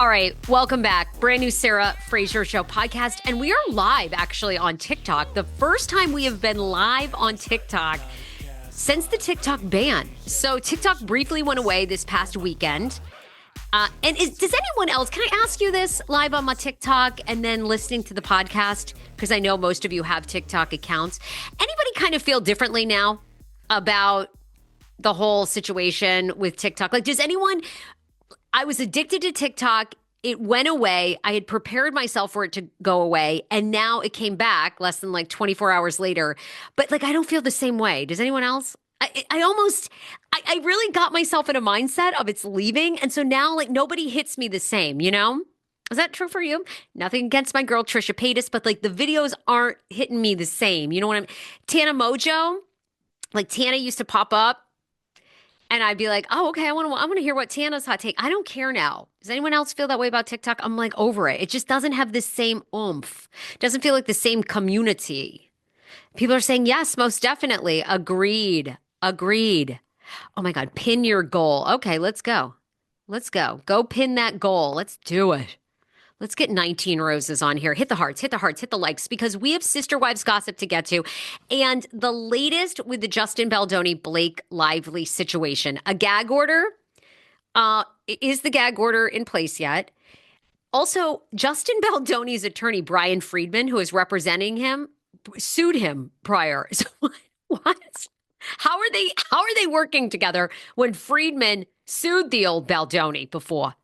All right, welcome back. Brand new Sarah Fraser Show podcast. And we are live actually on TikTok. The first time we have been live on TikTok since the TikTok ban. So TikTok briefly went away this past weekend. Does anyone else, can I ask you this, live on my TikTok and then listening to the podcast? Because I know most of you have TikTok accounts. Anybody kind of feel differently now about the whole situation with TikTok? Like, does anyone... I was addicted to TikTok. It went away. I had prepared myself for it to go away. And now it came back less than like 24 hours later. But like, I don't feel the same way. Does anyone else? I really got myself in a mindset of it's leaving. And so now like nobody hits me the same, you know? Is that true for you? Nothing against my girl, Trisha Paytas, but like the videos aren't hitting me the same. You know what I mean? Tana Mojo, like Tana used to pop up. And I'd be like, oh, okay, I want to hear what Tana's hot take. I don't care now. Does anyone else feel that way about TikTok? I'm like over it. It just doesn't have the same oomph. It doesn't feel like the same community. People are saying, yes, most definitely. Agreed. Oh my God, pin your goal. Okay, let's go. Go pin that goal. Let's do it. Let's get 19 roses on here. Hit the hearts, hit the likes, because we have Sister Wives gossip to get to. And the latest with the Justin Baldoni, Blake Lively situation. A gag order. Is the gag order in place yet? Also, Justin Baldoni's attorney, Brian Friedman, who is representing him, sued him prior. So what? How are they working together when Friedman sued the old Baldoni before?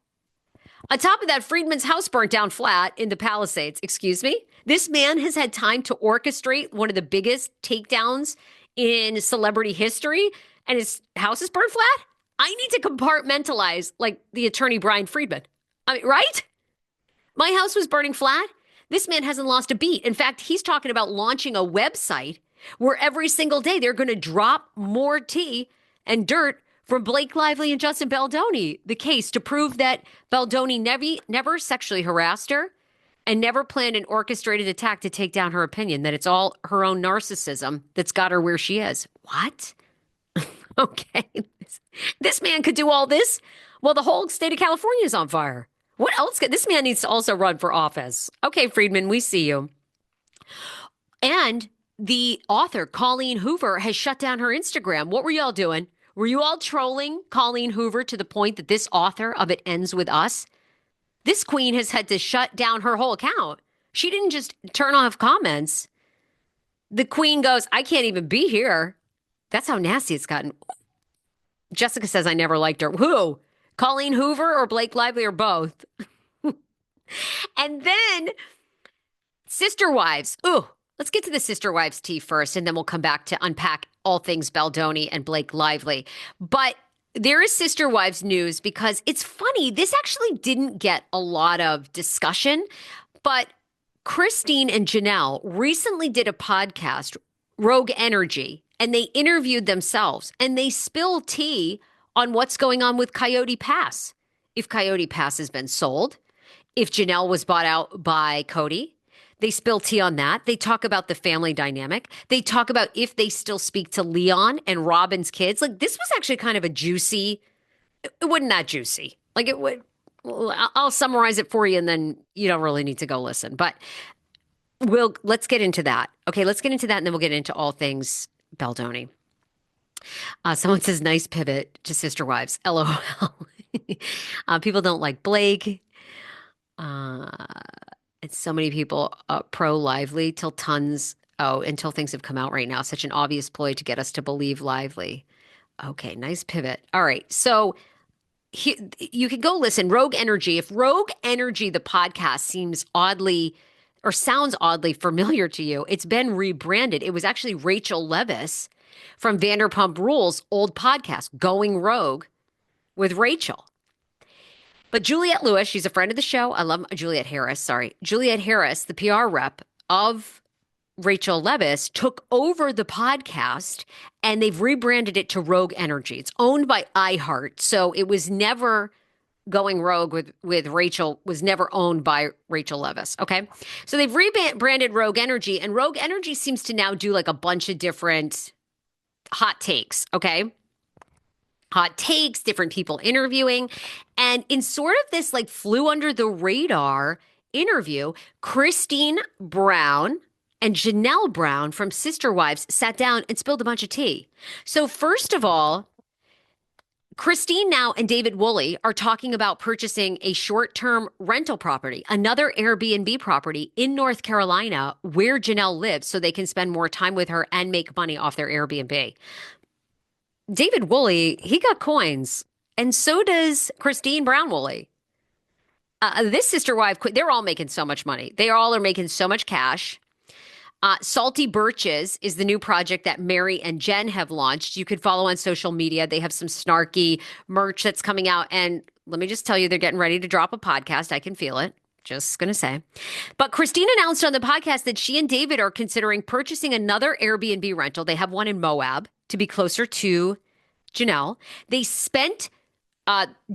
On top of that, Friedman's house burnt down flat in the Palisades. Excuse me? This man has had time to orchestrate one of the biggest takedowns in celebrity history, and his house is burnt flat? I need to compartmentalize, like the attorney Brian Friedman. I mean, right? My house was burning flat. This man hasn't lost a beat. In fact, he's talking about launching a website where every single day they're going to drop more tea and dirt from Blake Lively and Justin Baldoni, the case to prove that Baldoni never sexually harassed her and never planned an orchestrated attack to take down her opinion, that it's all her own narcissism that's got her where she is. What? Okay. This man could do all this while the whole state of California is on fire. What else? This man needs to also run for office. Okay, Friedman, we see you. And the author, Colleen Hoover, has shut down her Instagram. What were y'all doing? Were you all trolling Colleen Hoover to the point that this author of It Ends With Us? This queen has had to shut down her whole account. She didn't just turn off comments. The queen goes, I can't even be here. That's how nasty it's gotten. Jessica says I never liked her. Who? Colleen Hoover or Blake Lively or both? And then Sister Wives. Ooh, let's get to the Sister Wives tea first, and then we'll come back to unpack all things Baldoni and Blake Lively. But there is Sister Wives news because it's funny. This actually didn't get a lot of discussion, but Christine and Janelle recently did a podcast, Rogue Energy, and they interviewed themselves, and they spill tea on what's going on with Coyote Pass. If Coyote Pass has been sold, if Janelle was bought out by Cody. They spill tea on that. They talk about the family dynamic. They talk about if they still speak to Leon and Robin's kids. Like, this was actually kind of a juicy, it wasn't that juicy. Like, it would, I'll summarize it for you, and then you don't really need to go listen. But let's get into that. Okay, let's get into that, and then we'll get into all things Baldoni. Someone says, nice pivot to Sister Wives. LOL. People don't like Blake. It's so many people pro-Lively until things have come out right now. Such an obvious ploy to get us to believe Lively. Okay, nice pivot. All right, so you can go listen. Rogue Energy. If Rogue Energy, the podcast, sounds oddly familiar to you, it's been rebranded. It was actually Rachel Leviss from Vanderpump Rules' old podcast, Going Rogue with Rachel. But Juliette Lewis, she's a friend of the show. I love Juliette Harris, Juliette Harris, the PR rep of Rachel Leviss, took over the podcast, and they've rebranded it to Rogue Energy. It's owned by iHeart, so it was never Going Rogue with Rachel, was never owned by Rachel Leviss, okay? So they've rebranded Rogue Energy, and Rogue Energy seems to now do like a bunch of different hot takes, okay? hot takes, different people interviewing. And in sort of this like flew under the radar interview, Christine Brown and Janelle Brown from Sister Wives sat down and spilled a bunch of tea. So, first of all, Christine now and David Woolley are talking about purchasing a short-term rental property, another Airbnb property in North Carolina where Janelle lives so they can spend more time with her and make money off their Airbnb. David Woolley, he got coins, and so does Christine Brown Woolley. This sister wife, they're all making so much money. They all are making so much cash. Salty Birches is the new project that Mary and Jen have launched. You could follow on social media. They have some snarky merch that's coming out. And let me just tell you, they're getting ready to drop a podcast. I can feel it. Just going to say. But Christine announced on the podcast that she and David are considering purchasing another Airbnb rental. They have one in Moab to be closer to Janelle. They spent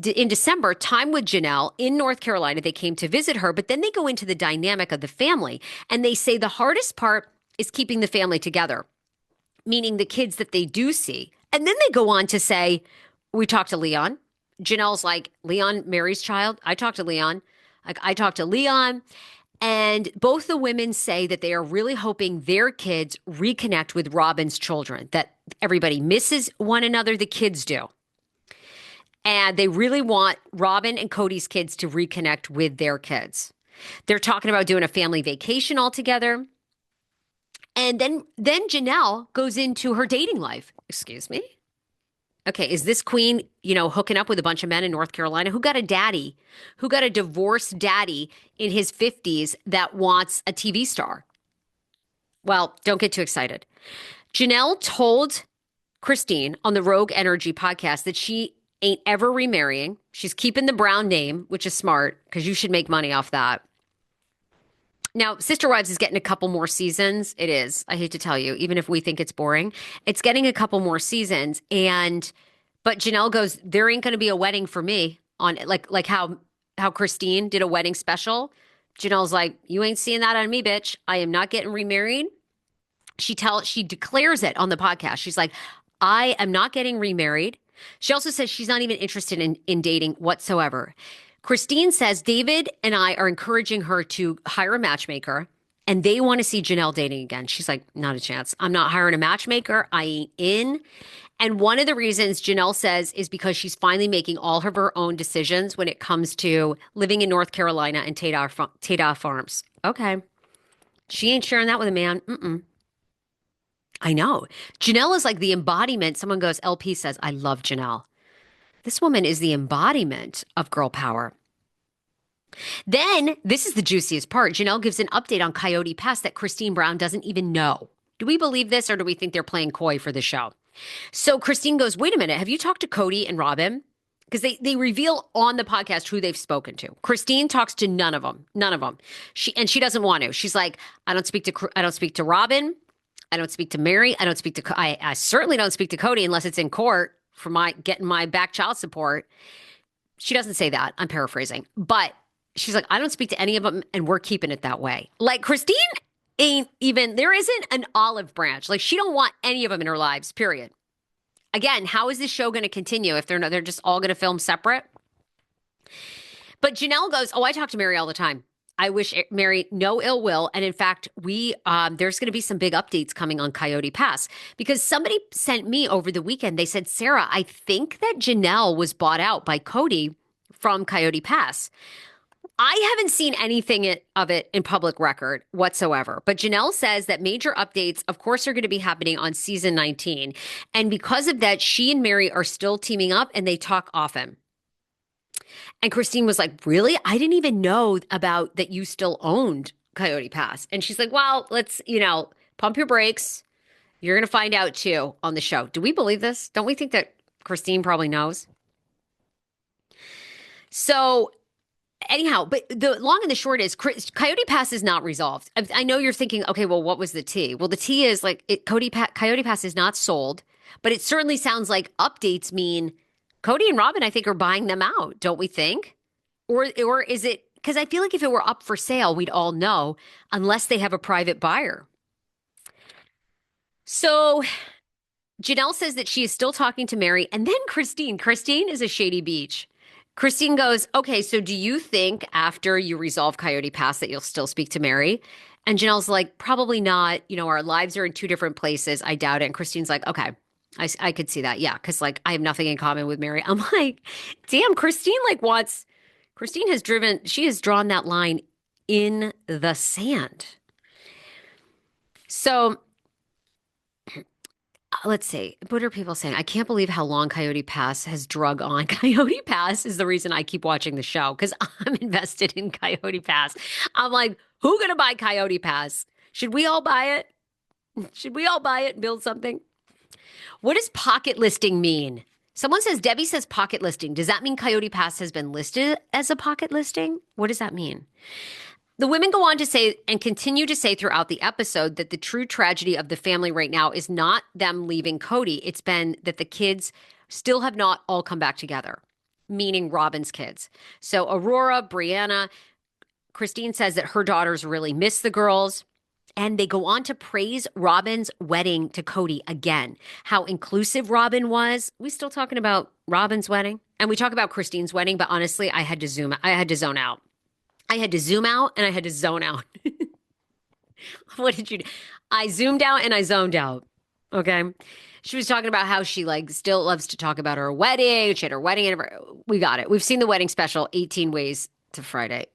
in December time with Janelle in North Carolina. They came to visit her, but then they go into the dynamic of the family. And they say the hardest part is keeping the family together, meaning the kids that they do see. And then they go on to say, we talked to Leon. Janelle's like, Leon, Mary's child. I talked to Leon. I talked to Leon. And both the women say that they are really hoping their kids reconnect with Robin's children, that everybody misses one another, the kids do. And they really want Robin and Cody's kids to reconnect with their kids. They're talking about doing a family vacation all together. And then Janelle goes into her dating life. Excuse me? Okay, is this queen, hooking up with a bunch of men in North Carolina? Who got a daddy? Who got a divorced daddy in his 50s that wants a TV star? Well, don't get too excited. Janelle told Christine on the Rogue Energy podcast that she ain't ever remarrying. She's keeping the Brown name, which is smart because you should make money off that. Now, Sister Wives is getting a couple more seasons. It is. I hate to tell you, even if we think it's boring, it's getting a couple more seasons. But Janelle goes, there ain't going to be a wedding for me on like how Christine did a wedding special. Janelle's like, you ain't seeing that on me, bitch. I am not getting remarried. She declares it on the podcast. She's like, I am not getting remarried. She also says she's not even interested in dating whatsoever. Christine says David and I are encouraging her to hire a matchmaker, and they want to see Janelle dating again. She's like, not a chance. I'm not hiring a matchmaker. I ain't in. And one of the reasons Janelle says is because she's finally making all of her own decisions when it comes to living in North Carolina and Tada Farms. Okay. She ain't sharing that with a man. Mm-mm. I know. Janelle is like the embodiment. Someone goes, LP says, I love Janelle. This woman is the embodiment of girl power. Then, this is the juiciest part. Janelle gives an update on Coyote Pass that Christine Brown doesn't even know. Do we believe this or do we think they're playing coy for the show? So Christine goes, wait a minute. Have you talked to Cody and Robin? Because they reveal on the podcast who they've spoken to. Christine talks to none of them. None of them. She doesn't want to. She's like, I don't speak to Robin. I don't speak to Mary. I certainly don't speak to Cody unless it's in court for getting my back child support. She doesn't say that. I'm paraphrasing. But she's like, I don't speak to any of them, and we're keeping it that way. Like, Christine there isn't an olive branch. Like, she don't want any of them in her lives, period. Again, how is this show going to continue if they're just all going to film separate? But Janelle goes, I talk to Mary all the time. I wish Mary no ill will. And in fact, there's going to be some big updates coming on Coyote Pass because somebody sent me over the weekend. They said, Sarah, I think that Janelle was bought out by Cody from Coyote Pass. I haven't seen anything of it in public record whatsoever. But Janelle says that major updates, of course, are going to be happening on season 19. And because of that, she and Mary are still teaming up and they talk often. And Christine was like, really? I didn't even know about that you still owned Coyote Pass. And she's like, well, let's, pump your brakes. You're going to find out too on the show. Do we believe this? Don't we think that Christine probably knows? So anyhow, but the long and the short is Coyote Pass is not resolved. I know you're thinking, okay, well, what was the tea? Well, the tea is like Coyote Pass is not sold, but it certainly sounds like updates mean Cody and Robin, I think, are buying them out, don't we think? Or is it, because I feel like if it were up for sale, we'd all know, unless they have a private buyer. So Janelle says that she is still talking to Mary. And then Christine is a shady beach. Christine goes, okay, so do you think after you resolve Coyote Pass that you'll still speak to Mary? And Janelle's like, probably not. You know, our lives are in two different places. I doubt it. And Christine's like, okay, I could see that. Yeah, because like I have nothing in common with Mary. I'm like, damn, Christine she has drawn that line in the sand. So let's see. What are people saying? I can't believe how long Coyote Pass has drug on. Coyote Pass is the reason I keep watching the show because I'm invested in Coyote Pass. I'm like, who gonna buy Coyote Pass? Should we all buy it? Should we all buy it and build something? What does pocket listing mean? Debbie says pocket listing. Does that mean Coyote Pass has been listed as a pocket listing? What does that mean? The women go on to say and continue to say throughout the episode that the true tragedy of the family right now is not them leaving Cody. It's been that the kids still have not all come back together, meaning Robin's kids. So Aurora, Brianna, Christine says that her daughters really miss the girls. And they go on to praise Robin's wedding to Cody again, how inclusive Robin was. We still talking about Robin's wedding? And we talk about Christine's wedding, but honestly, I had to zone out. I had to zoom out and I had to zone out. What did you do? I zoomed out and I zoned out. Okay. She was talking about how she like still loves to talk about her wedding. She had her wedding anniversary. We got it. We've seen the wedding special, 18 Ways to Friday.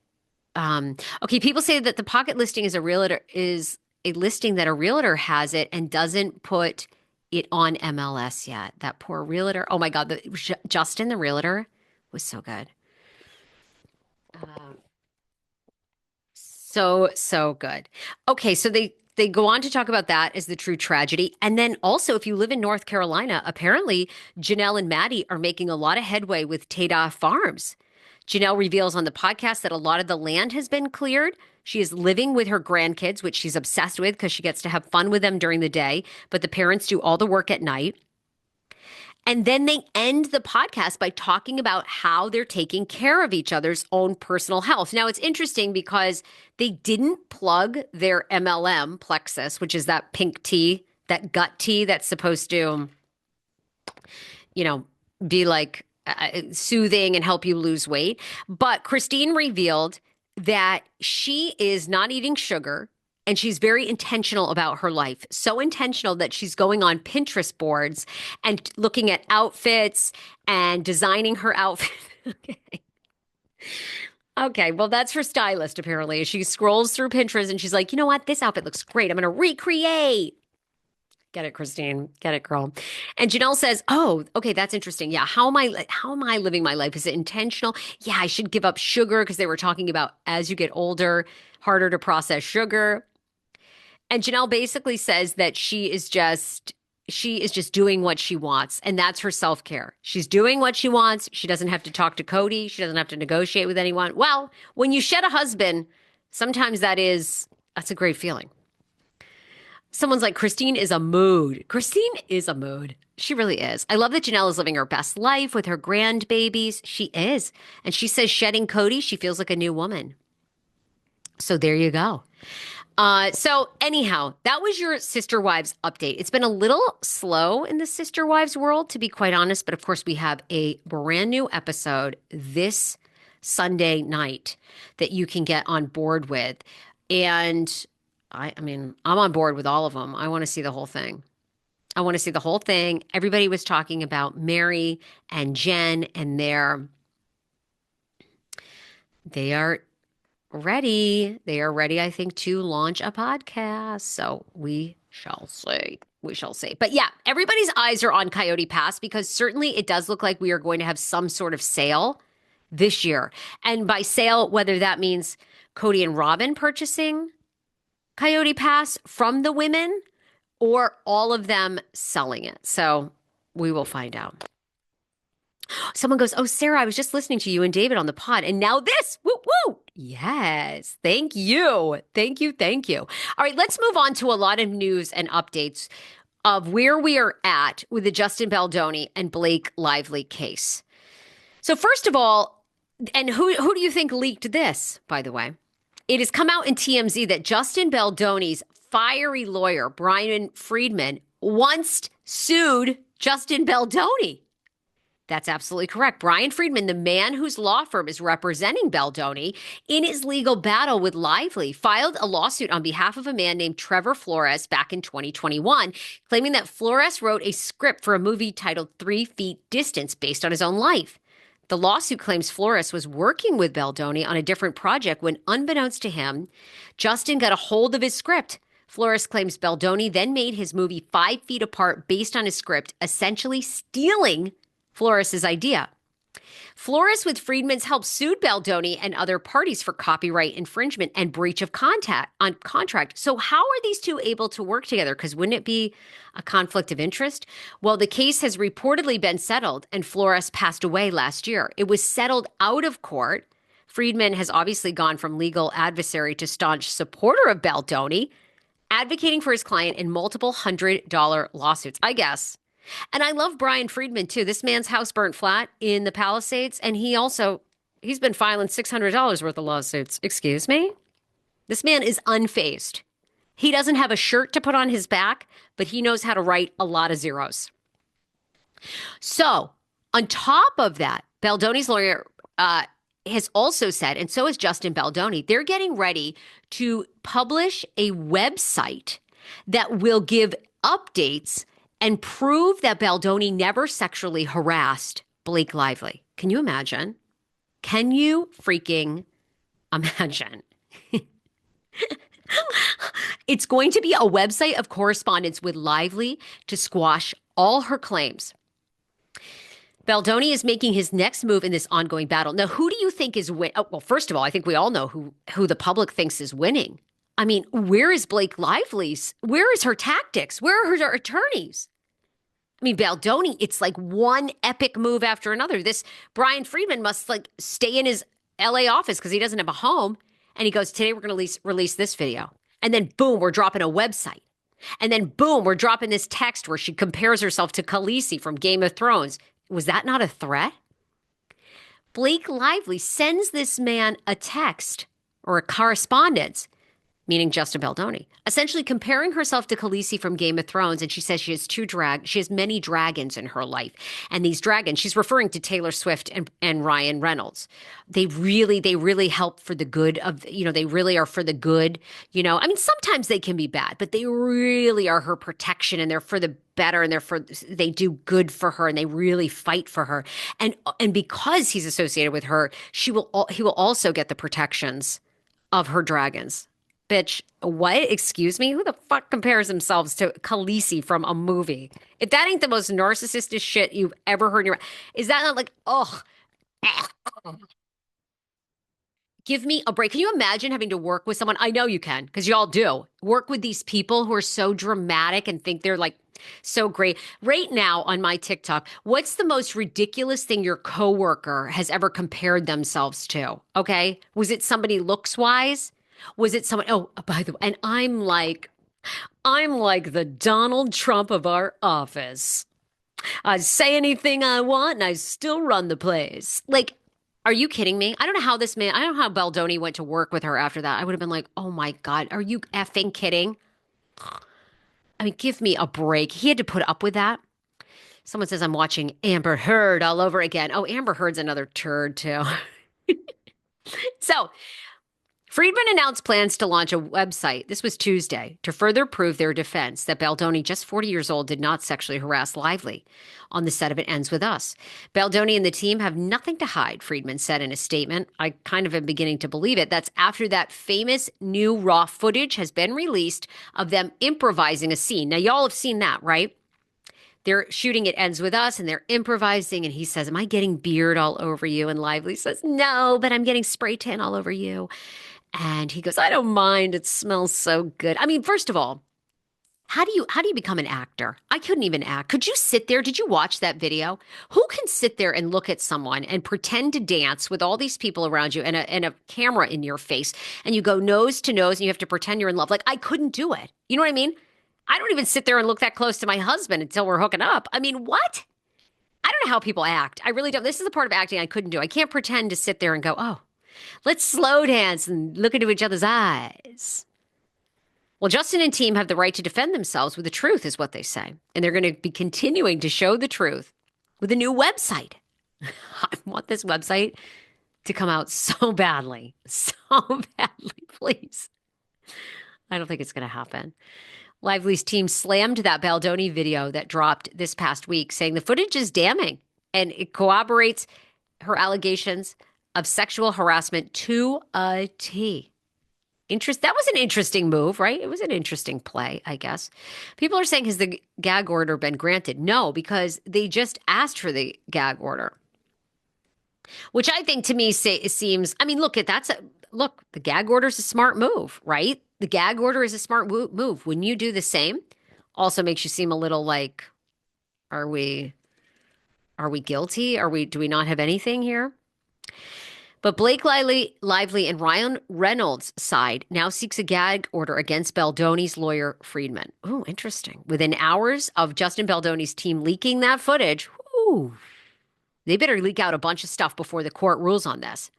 Okay, people say that the pocket listing is a listing that a realtor has it and doesn't put it on MLS yet. That poor realtor. Oh my God, Justin, the realtor, was so good. So good. Okay, so they go on to talk about that as the true tragedy. And then also, if you live in North Carolina, apparently Janelle and Maddie are making a lot of headway with Tada Farms. Janelle reveals on the podcast that a lot of the land has been cleared. She is living with her grandkids, which she's obsessed with because she gets to have fun with them during the day, but the parents do all the work at night. And then they end the podcast by talking about how they're taking care of each other's own personal health. Now, it's interesting because they didn't plug their MLM, Plexus, which is that pink tea, that gut tea that's supposed to, be like soothing and help you lose weight. But Christine revealed that she is not eating sugar and she's very intentional about her life. So intentional that she's going on Pinterest boards and looking at outfits and designing her outfit. Okay, well, that's her stylist, apparently. She scrolls through Pinterest and she's like, you know what? This outfit looks great. I'm going to recreate. Get it, Christine. Get it, girl. And Janelle says, oh, okay, that's interesting. Yeah, how am I living my life? Is it intentional? Yeah, I should give up sugar because they were talking about as you get older, harder to process sugar. And Janelle basically says that she is just doing what she wants, and that's her self-care. She's doing what she wants. She doesn't have to talk to Cody. She doesn't have to negotiate with anyone. Well, when you shed a husband, sometimes that's a great feeling. Someone's like, Christine is a mood. Christine is a mood. She really is. I love that Janelle is living her best life with her grandbabies. She is. And she says shedding Cody, she feels like a new woman. So there you go. So anyhow, that was your Sister Wives update. It's been a little slow in the Sister Wives world, to be quite honest. But of course, we have a brand new episode this Sunday night that you can get on board with. And I mean, I'm on board with all of them. I want to see the whole thing. Everybody was talking about Mary and Jen, and they are ready. They are ready, I think, to launch a podcast. So we shall see. But yeah, everybody's eyes are on Coyote Pass because certainly it does look like we are going to have some sort of sale this year. And by sale, whether that means Cody and Robin purchasing Coyote Pass from the women or all of them selling it. So we will find out. Someone goes, oh, Sarah, I was just listening to you and David on the pod. And now this, woo, woo. Yes. Thank you. Thank you. All right, let's move on to a lot of news and updates of where we are at with the Justin Baldoni and Blake Lively case. So first of all, and who do you think leaked this, by the way? It has come out in TMZ that Justin Baldoni's fiery lawyer, Brian Friedman, once sued Justin Baldoni. That's absolutely correct. Brian Friedman, the man whose law firm is representing Baldoni in his legal battle with Lively, filed a lawsuit on behalf of a man named Trevor Flores back in 2021, claiming that Flores wrote a script for a movie titled 3 Feet Distance based on his own life. The lawsuit claims Flores was working with Baldoni on a different project when, unbeknownst to him, Justin got a hold of his script. Flores claims Baldoni then made his movie 5 Feet Apart based on his script, essentially stealing Flores' idea. Flores, with Friedman's help, sued Baldoni and other parties for copyright infringement and breach of contract. So how are these two able to work together? Because wouldn't it be a conflict of interest? Well, the case has reportedly been settled, and Flores passed away last year. It was settled out of court. Friedman has obviously gone from legal adversary to staunch supporter of Baldoni, advocating for his client in multiple $100 lawsuits, I guess. And I love Brian Friedman, too. This man's house burnt flat in the Palisades, and he's been filing $600 worth of lawsuits. Excuse me? This man is unfazed. He doesn't have a shirt to put on his back, but he knows how to write a lot of zeros. So, on top of that, Baldoni's lawyer has also said, and so has Justin Baldoni, they're getting ready to publish a website that will give updates and prove that Baldoni never sexually harassed Blake Lively. Can you imagine? Can you freaking imagine? It's going to be a website of correspondence with Lively to squash all her claims. Baldoni is making his next move in this ongoing battle. Now, who do you think is winning? Oh, well, first of all, I think we all know who the public thinks is winning. I mean, where is Blake Lively's? Where is her tactics? Where are her attorneys? I mean, Baldoni, it's like one epic move after another. This Brian Friedman must like stay in his LA office because he doesn't have a home. And he goes, today we're going to release this video. And then boom, we're dropping a website. And then boom, we're dropping this text where she compares herself to Khaleesi from Game of Thrones. Was that not a threat? Blake Lively sends this man a text or a correspondence, meaning Justin Baldoni, essentially comparing herself to Khaleesi from Game of Thrones. And she says she has many dragons in her life. And these dragons, she's referring to Taylor Swift and Ryan Reynolds. They really help for the good of, they really are for the good, I mean, sometimes they can be bad, but they really are her protection and they're for the better and they do good for her and they really fight for her. And because he's associated with her, he will also get the protections of her dragons. Bitch, what? Excuse me? Who the fuck compares themselves to Khaleesi from a movie? If that ain't the most narcissistic shit you've ever heard in your... Is that not like, ugh? Give me a break. Can you imagine having to work with someone? I know you can, because y'all do. Work with these people who are so dramatic and think they're like so great. Right now on my TikTok, what's the most ridiculous thing your coworker has ever compared themselves to? Okay? Was it somebody looks-wise? Was it someone? Oh, by the way, and I'm like the Donald Trump of our office. I say anything I want and I still run the place. Like, are you kidding me? I don't know how Baldoni went to work with her after that. I would have been like, oh my God, are you effing kidding? I mean, give me a break. He had to put up with that. Someone says I'm watching Amber Heard all over again. Oh, Amber Heard's another turd too. So, Friedman announced plans to launch a website, this was Tuesday, to further prove their defense that Baldoni, just 40 years old, did not sexually harass Lively on the set of It Ends With Us. Baldoni and the team have nothing to hide, Friedman said in a statement. I kind of am beginning to believe it. That's after that famous new raw footage has been released of them improvising a scene. Now, y'all have seen that, right? They're shooting It Ends With Us and they're improvising. And he says, am I getting beard all over you? And Lively says, no, but I'm getting spray tan all over you. And he goes, I don't mind. It smells so good. I mean, first of all, how do you become an actor? I couldn't even act. Could you sit there? Did you watch that video? Who can sit there and look at someone and pretend to dance with all these people around you and a camera in your face and you go nose to nose and you have to pretend you're in love? Like, I couldn't do it. You know what I mean? I don't even sit there and look that close to my husband until we're hooking up. I mean, what? I don't know how people act. I really don't. This is the part of acting I couldn't do. I can't pretend to sit there and go, oh, let's slow dance and look into each other's eyes. Well, Justin and team have the right to defend themselves with the truth, is what they say. And they're going to be continuing to show the truth with a new website. I want this website to come out so badly, please. I don't think it's going to happen. Lively's team slammed that Baldoni video that dropped this past week, saying the footage is damning and it corroborates her allegations of sexual harassment to a T. That was an interesting move, right? It was an interesting play, I guess. People are saying, has the gag order been granted? No, because they just asked for the gag order, which I think to me seems, I mean, look, the gag order is a smart move, right? The gag order is a smart move. When you do the same, also makes you seem a little like, are we guilty? Do we not have anything here? But Blake Lively and Ryan Reynolds' side now seeks a gag order against Baldoni's lawyer, Friedman. Oh, interesting. Within hours of Justin Baldoni's team leaking that footage, they better leak out a bunch of stuff before the court rules on this.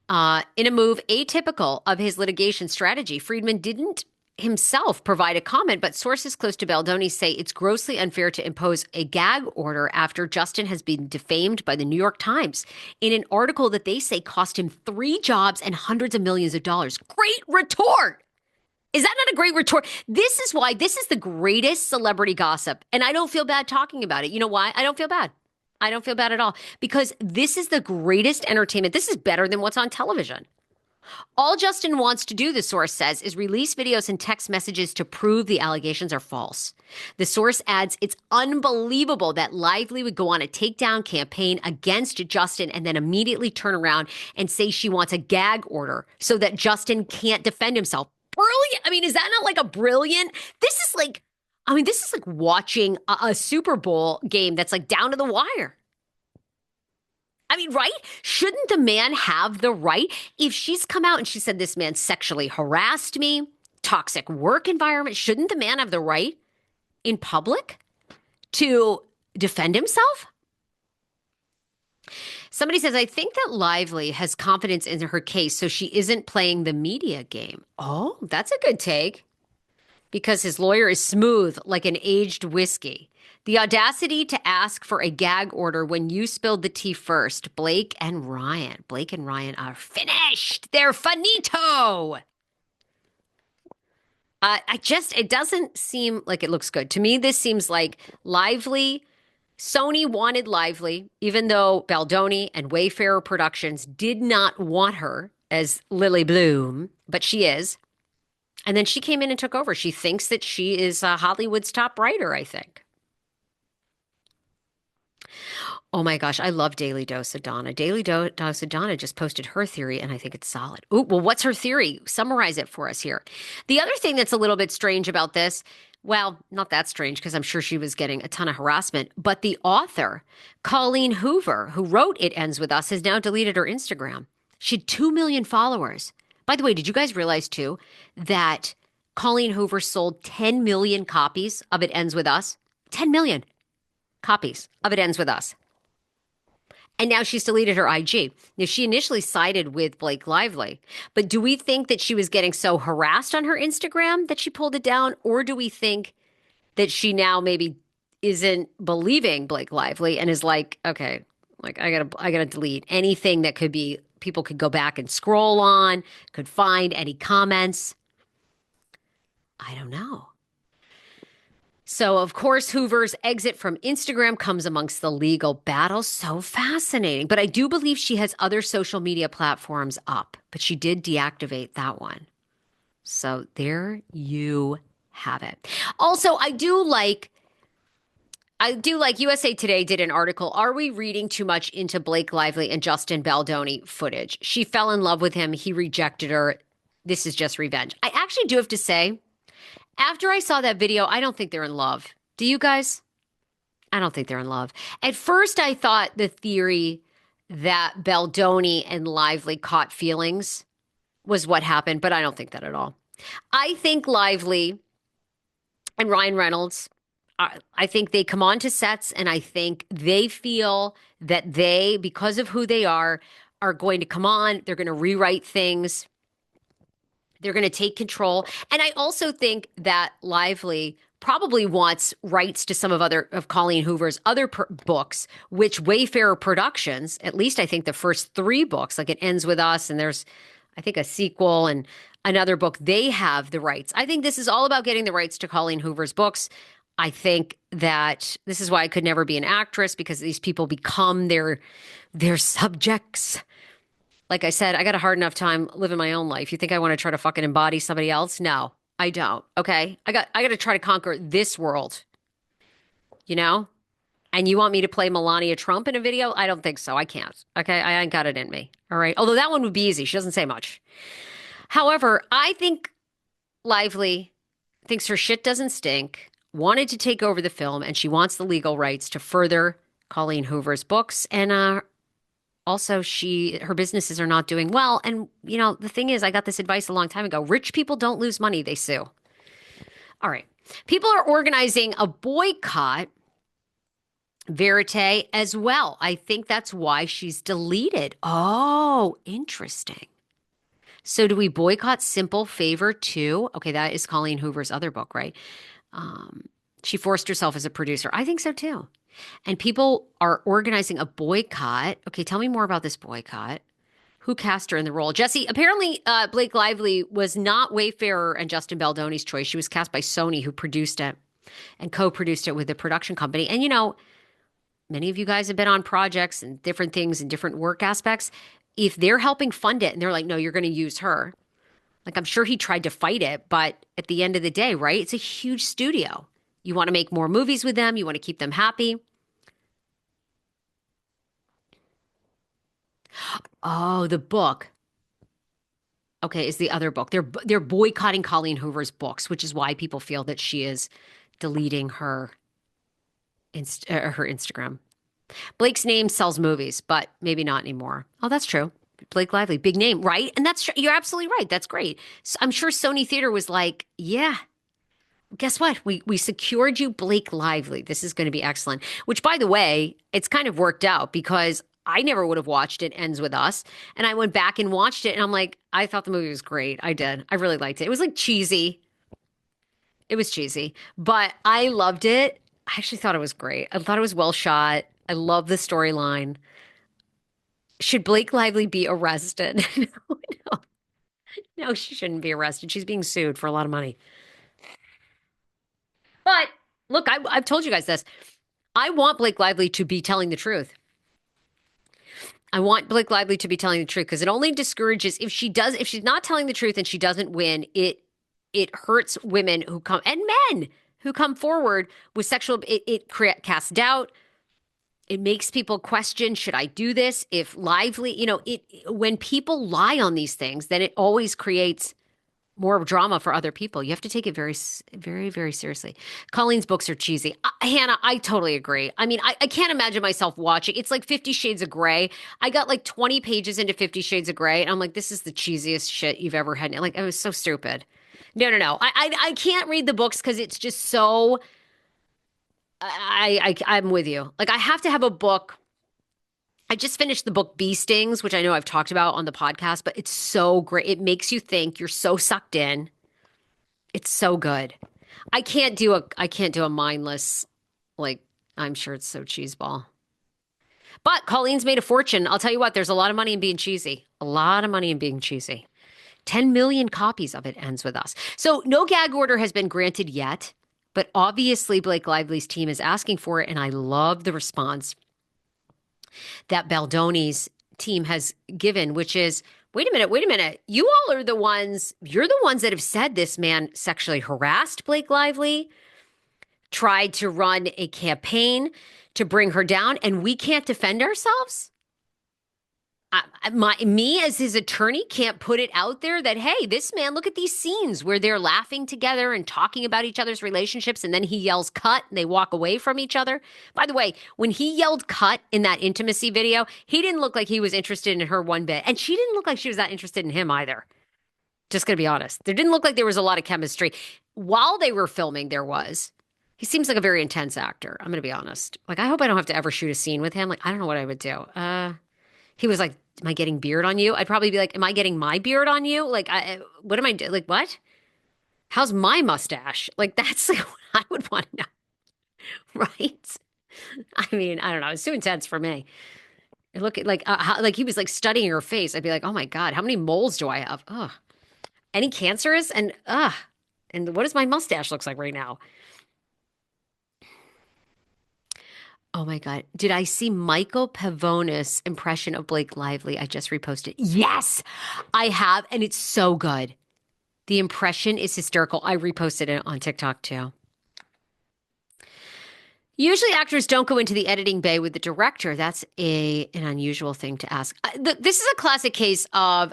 In a move atypical of his litigation strategy, Friedman didn't himself provide a comment, but sources close to Baldoni say it's grossly unfair to impose a gag order after Justin has been defamed by the New York Times in an article that they say cost him 3 jobs and hundreds of millions of dollars. Great retort. Is that not a great retort? This is why this is the greatest celebrity gossip, and I don't feel bad talking about it. You know why? I don't feel bad. I don't feel bad at all, because this is the greatest entertainment. This is better than what's on television. All Justin wants to do, the source says, is release videos and text messages to prove the allegations are false. The source adds, it's unbelievable that Lively would go on a takedown campaign against Justin and then immediately turn around and say she wants a gag order so that Justin can't defend himself. Brilliant. I mean, is that not like a brilliant? This is like watching a Super Bowl game that's like down to the wire. I mean, right? Shouldn't the man have the right? If she's come out and she said this man sexually harassed me, toxic work environment, shouldn't the man have the right in public to defend himself? Somebody says, I think that Lively has confidence in her case, so she isn't playing the media game. Oh, that's a good take. Because his lawyer is smooth like an aged whiskey. The audacity to ask for a gag order when you spilled the tea first. Blake and Ryan are finished. They're finito. It doesn't seem like it looks good. To me, this seems like Lively. Sony wanted Lively, even though Baldoni and Wayfarer Productions did not want her as Lily Bloom, but she is. And then she came in and took over. She thinks that she is Hollywood's top writer, I think. Oh my gosh, I love Daily Dose of Donna. Daily Dose of Donna just posted her theory, and I think it's solid. Ooh, well, what's her theory? Summarize it for us here. The other thing that's a little bit strange about this, well, not that strange because I'm sure she was getting a ton of harassment, but the author, Colleen Hoover, who wrote It Ends With Us, has now deleted her Instagram. She had 2 million followers. By the way, did you guys realize too that Colleen Hoover sold 10 million copies of It Ends With Us? 10 million copies of It Ends With Us. And now she's deleted her IG. Now, she initially sided with Blake Lively, but do we think that she was getting so harassed on her Instagram that she pulled it down? Or do we think that she now maybe isn't believing Blake Lively and is like, okay, like I gotta delete anything that could be, people could go back and scroll on, could find any comments. I don't know. So, of course, Hoover's exit from Instagram comes amongst the legal battle. So fascinating. But I do believe she has other social media platforms up, but she did deactivate that one. So there you have it. Also, I do like USA Today did an article. Are we reading too much into Blake Lively and Justin Baldoni footage? She fell in love with him. He rejected her. This is just revenge. I actually do have to say, after I saw that video, I don't think they're in love. Do you guys? I don't think they're in love. At first, I thought the theory that Baldoni and Lively caught feelings was what happened, but I don't think that at all. I think Lively and Ryan Reynolds, I think they come onto sets and I think they feel that they, because of who they are going to come on, they're going to rewrite things. They're going to take control. And I also think that Lively probably wants rights to some of Colleen Hoover's other books, which Wayfarer Productions, at least I think the first three books, like It Ends With Us, and there's, I think, a sequel and another book, they have the rights. I think this is all about getting the rights to Colleen Hoover's books. I think that this is why I could never be an actress, because these people become their subjects. Like I said, I got a hard enough time living my own life. You think I want to try to fucking embody somebody else? No, I don't. Okay. I got to try to conquer this world, you know? And you want me to play Melania Trump in a video? I don't think so. I can't. Okay. I ain't got it in me. All right. Although that one would be easy. She doesn't say much. However, I think Lively thinks her shit doesn't stink, wanted to take over the film, and she wants the legal rights to further Colleen Hoover's books. And, also, her businesses are not doing well. And, you know, the thing is, I got this advice a long time ago. Rich people don't lose money, they sue. All right. People are organizing a boycott, Verite, as well. I think that's why she's deleted. Oh, interesting. So do we boycott Simple Favor too? Okay, that is Colleen Hoover's other book, right? She forced herself as a producer. I think so too. And people are organizing a boycott. Okay, tell me more about this boycott. Who cast her in the role? Jesse, apparently Blake Lively was not Wayfarer and Justin Baldoni's choice. She was cast by Sony, who produced it and co-produced it with the production company. And, you know, many of you guys have been on projects and different things and different work aspects. If they're helping fund it and they're like, no, you're going to use her. Like, I'm sure he tried to fight it, but at the end of the day, right? It's a huge studio. You want to make more movies with them. You want to keep them happy. Oh, the book. Okay, is the other book. They're boycotting Colleen Hoover's books, which is why people feel that she is deleting her Instagram. Blake's name sells movies, but maybe not anymore. Oh, that's true. Blake Lively, big name, right? And that's you're absolutely right. That's great. So I'm sure Sony Theater was like, yeah. Guess what? We secured you, Blake Lively. This is going to be excellent. Which, by the way, it's kind of worked out because I never would have watched It Ends With Us. And I went back and watched it, and I'm like, I thought the movie was great. I did. I really liked it. It was like cheesy. It was cheesy, but I loved it. I actually thought it was great. I thought it was well shot. I love the storyline. Should Blake Lively be arrested? No, no, she shouldn't be arrested. She's being sued for a lot of money. But look, I've told you guys this. I want Blake Lively to be telling the truth. I want Blake Lively to be telling the truth because it only discourages if she's not telling the truth and she doesn't win, it hurts women who come and men who come forward with sexual, it casts doubt. It makes people question, should I do this? If Lively, when people lie on these things, then it always creates more drama for other people. You have to take it very, very, very seriously. Colleen's books are cheesy. Hannah, I totally agree. I mean, I can't imagine myself watching. It's like 50 Shades of Grey. I got like 20 pages into 50 Shades of Grey, and I'm like, this is the cheesiest shit you've ever had. Like, it was so stupid. No. I can't read the books because it's just so... I'm with you. Like, I have to have a book. I just finished the book Bee Stings, which I know I've talked about on the podcast, but it's so great. It makes you think. You're so sucked in. It's so good. I can't do a mindless, like, I'm sure it's so cheeseball. But Colleen's made a fortune. I'll tell you what, there's a lot of money in being cheesy. A lot of money in being cheesy. 10 million copies of It Ends With Us. So no gag order has been granted yet, but obviously Blake Lively's team is asking for it, and I love the response that Baldoni's team has given, which is, wait a minute. You're the ones that have said this man sexually harassed Blake Lively, tried to run a campaign to bring her down, and we can't defend ourselves? Me as his attorney can't put it out there that, hey, this man, look at these scenes where they're laughing together and talking about each other's relationships, and then he yells cut and they walk away from each other. By the way, when he yelled cut in that intimacy video, he didn't look like he was interested in her one bit, and she didn't look like she was that interested in him either. Just gonna be honest. There didn't look like there was a lot of chemistry. While they were filming, there was. He seems like a very intense actor. I'm gonna be honest. Like, I hope I don't have to ever shoot a scene with him. Like, I don't know what I would do. He was like am I getting beard on you? I'd probably be like, am I getting my beard on you? Like, what am I doing? Like, what? How's my mustache? Like, that's like what I would want to know, right? I mean, I don't know. It's too intense for me. Look at like he was like studying her face. I'd be like, oh my God, how many moles do I have? Ugh. Any cancerous? And and what does my mustache looks like right now? Oh my God. Did I see Michael Pavonis' impression of Blake Lively? I just reposted. Yes, I have. And it's so good. The impression is hysterical. I reposted it on TikTok too. Usually actors don't go into the editing bay with the director. That's an unusual thing to ask. This is a classic case of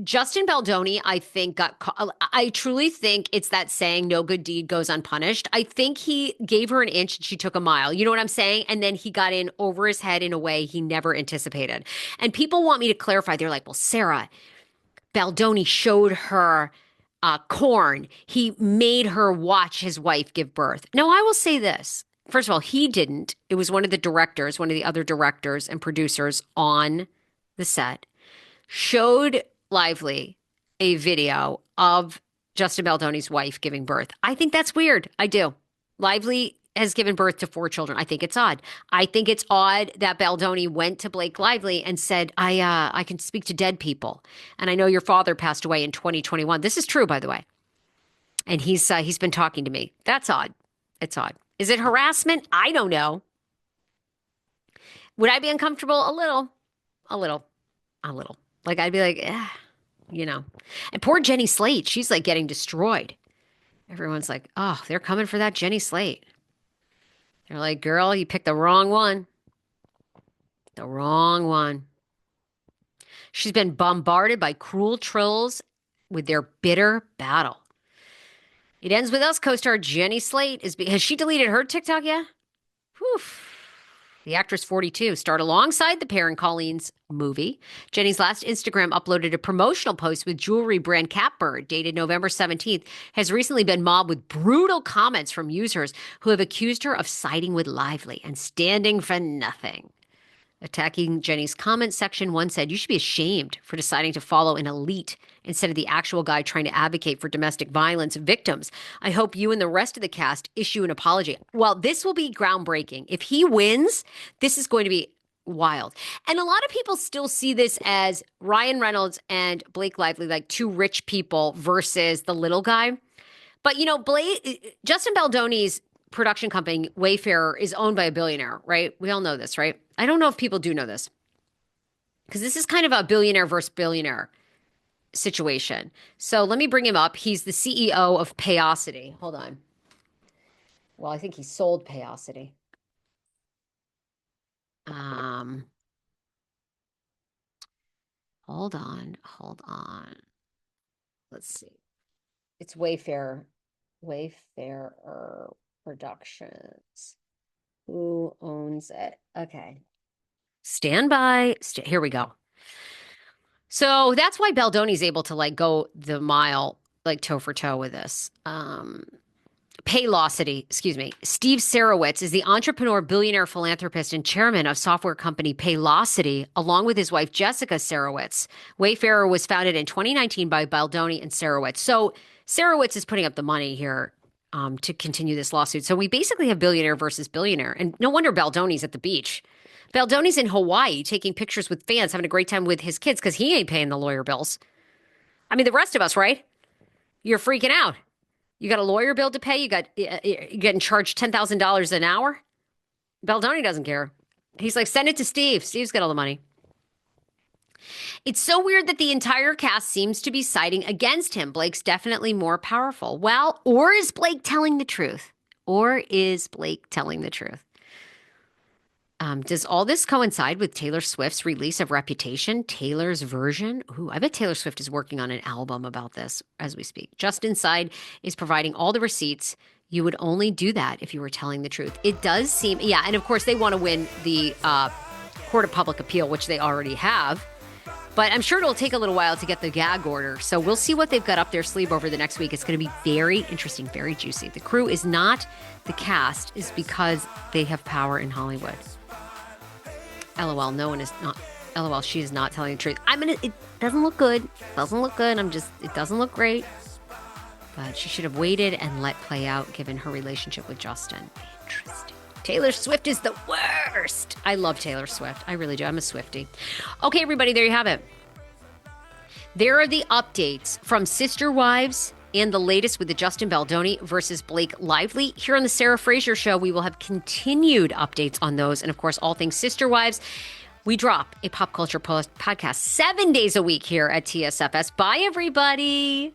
Justin Baldoni, I think, I truly think it's that saying, no good deed goes unpunished. I think he gave her an inch and she took a mile. You know what I'm saying? And then he got in over his head in a way he never anticipated. And people want me to clarify. They're like, well, Sarah, Baldoni showed her corn. He made her watch his wife give birth. Now, I will say this. First of all, he didn't. It was one of the directors, one of the other directors and producers on the set, showed Lively a video of Justin Baldoni's wife giving birth. I think that's weird. I do. Lively has given birth to 4 children. I think it's odd. I think it's odd that Baldoni went to Blake Lively and said, I can speak to dead people. And I know your father passed away in 2021. This is true, by the way. And he's been talking to me. That's odd. It's odd. Is it harassment? I don't know. Would I be uncomfortable? A little. Like, I'd be like, you know. And poor Jenny Slate, she's like getting destroyed. Everyone's like, oh, they're coming for that Jenny Slate. They're like, girl, you picked the wrong one. The wrong one. She's been bombarded by cruel trolls with their bitter battle. It ends with us co-star Jenny Slate. Has she deleted her TikTok yet? Whew. The actress 42 starred alongside the pair in Colleen's movie. Jenny's last Instagram uploaded a promotional post with jewelry brand Catbird, dated November 17th, has recently been mobbed with brutal comments from users who have accused her of siding with Lively and standing for nothing. Attacking Jenny's comment section, one said, you should be ashamed for deciding to follow an elite instead of the actual guy trying to advocate for domestic violence victims. I hope you and the rest of the cast issue an apology. Well, this will be groundbreaking. If he wins, this is going to be wild. And a lot of people still see this as Ryan Reynolds and Blake Lively, like 2 rich people versus the little guy. But, you know, Justin Baldoni's production company, Wayfarer, is owned by a billionaire, right? We all know this, right? I don't know if people do know this, because this is kind of a billionaire versus billionaire situation. So let me bring him up. He's the CEO of Payosity. Hold on. Well, I think he sold Payosity. Hold on. Let's see. It's Wayfarer Productions. Who owns it? Okay. Stand by. Here we go. So that's why Baldoni's able to like go the mile, like toe for toe with this. Paylocity, excuse me. Steve Sarowitz is the entrepreneur, billionaire, philanthropist, and chairman of software company Paylocity, along with his wife, Jessica Sarowitz. Wayfarer was founded in 2019 by Baldoni and Sarowitz. So Sarowitz is putting up the money here to continue this lawsuit. So we basically have billionaire versus billionaire. And no wonder Baldoni's at the beach. Baldoni's in Hawaii taking pictures with fans, having a great time with his kids because he ain't paying the lawyer bills. I mean, the rest of us, right? You're freaking out. You got a lawyer bill to pay. You're getting charged $10,000 an hour. Baldoni doesn't care. He's like, send it to Steve. Steve's got all the money. It's so weird that the entire cast seems to be siding against him. Blake's definitely more powerful. Well, or is Blake telling the truth? Does all this coincide with Taylor Swift's release of Reputation, Taylor's version? Ooh, I bet Taylor Swift is working on an album about this as we speak. Just Inside is providing all the receipts. You would only do that if you were telling the truth. It does seem, yeah, and of course they want to win the Court of Public Appeal, which they already have. But I'm sure it'll take a little while to get the gag order. So we'll see what they've got up their sleeve over the next week. It's going to be very interesting, very juicy. The crew is not the cast, is because they have power in Hollywood. LOL, no one is not. LOL, she is not telling the truth. It doesn't look good. Doesn't look good. It doesn't look great. But she should have waited and let play out given her relationship with Justin. Interesting. Taylor Swift is the worst. I love Taylor Swift. I really do. I'm a Swiftie. Okay, everybody, there you have it. There are the updates from Sister Wives and the latest with the Justin Baldoni versus Blake Lively. Here on the Sarah Fraser Show, we will have continued updates on those. And of course, all things Sister Wives. We drop a pop culture podcast 7 days a week here at TSFS. Bye, everybody.